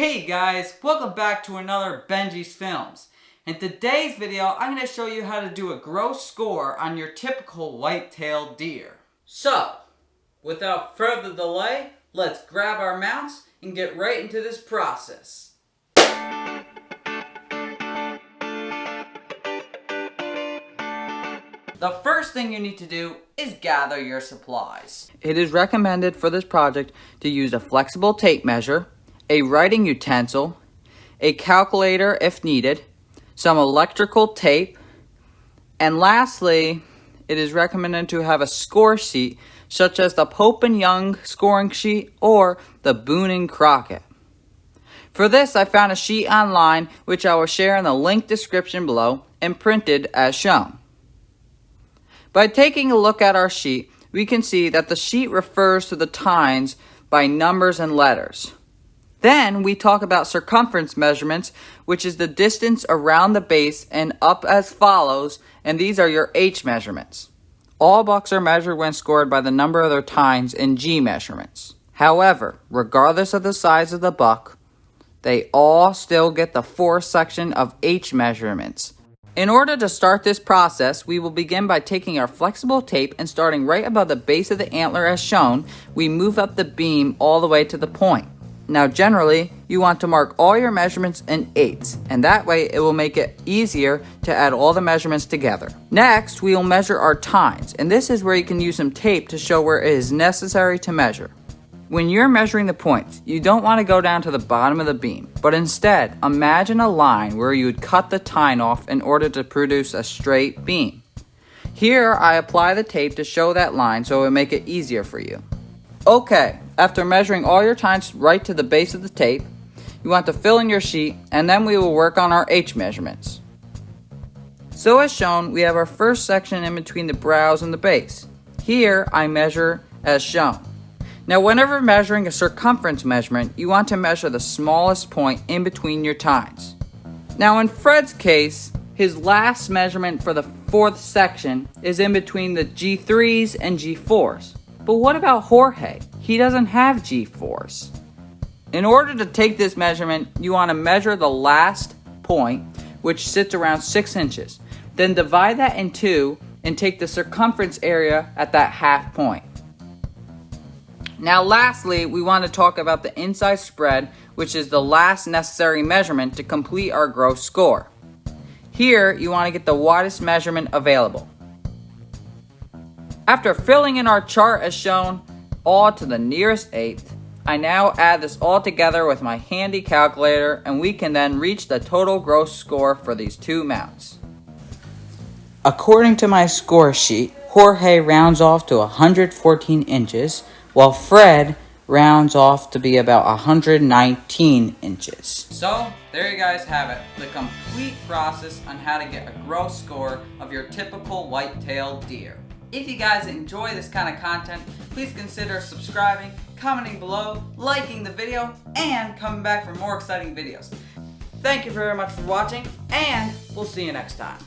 Hey guys, welcome back to another Benji's Films. In today's video, I'm going to show you how to do a gross score on your typical white-tailed deer. So, without further delay, let's grab our mounts and get right into this process. The first thing you need to do is gather your supplies. It is recommended for this project to use a flexible tape measure, a writing utensil, a calculator if needed, some electrical tape, and lastly, it is recommended to have a score sheet such as the Pope and Young scoring sheet or the Boone and Crockett. For this, I found a sheet online which I will share in the link description below and printed as shown. By taking a look at our sheet, we can see that the sheet refers to the tines by numbers and letters. Then we talk about circumference measurements, which is the distance around the base and up as follows, and these are your H measurements. All bucks are measured when scored by the number of their tines in G measurements. However, regardless of the size of the buck, they all still get the fourth section of H measurements. In order to start this process, we will begin by taking our flexible tape and starting right above the base of the antler as shown, we move up the beam all the way to the point. Now generally, you want to mark all your measurements in eighths, and that way it will make it easier to add all the measurements together. Next, we will measure our tines, and this is where you can use some tape to show where it is necessary to measure. When you're measuring the points, you don't want to go down to the bottom of the beam, but instead, imagine a line where you would cut the tine off in order to produce a straight beam. Here, I apply the tape to show that line so it will make it easier for you. Okay, after measuring all your tines right to the base of the tape, you want to fill in your sheet, and then we will work on our H measurements. So as shown, we have our first section in between the brows and the base. Here, I measure as shown. Now whenever measuring a circumference measurement, you want to measure the smallest point in between your tines. Now in Fred's case, his last measurement for the fourth section is in between the G3s and G4s. But what about Jorge? He doesn't have G4s. In order to take this measurement, you want to measure the last point, which sits around 6 inches. Then divide that in two and take the circumference area at that half point. Now lastly, we want to talk about the inside spread, which is the last necessary measurement to complete our gross score. Here, you want to get the widest measurement available. After filling in our chart as shown, all to the nearest eighth, I now add this all together with my handy calculator, and we can then reach the total gross score for these two mounts. According to my score sheet, Jorge rounds off to 114 inches, while Fred rounds off to be about 119 inches. So, there you guys have it, the complete process on how to get a gross score of your typical white-tailed deer. If you guys enjoy this kind of content, please consider subscribing, commenting below, liking the video, and coming back for more exciting videos. Thank you very much for watching, and we'll see you next time.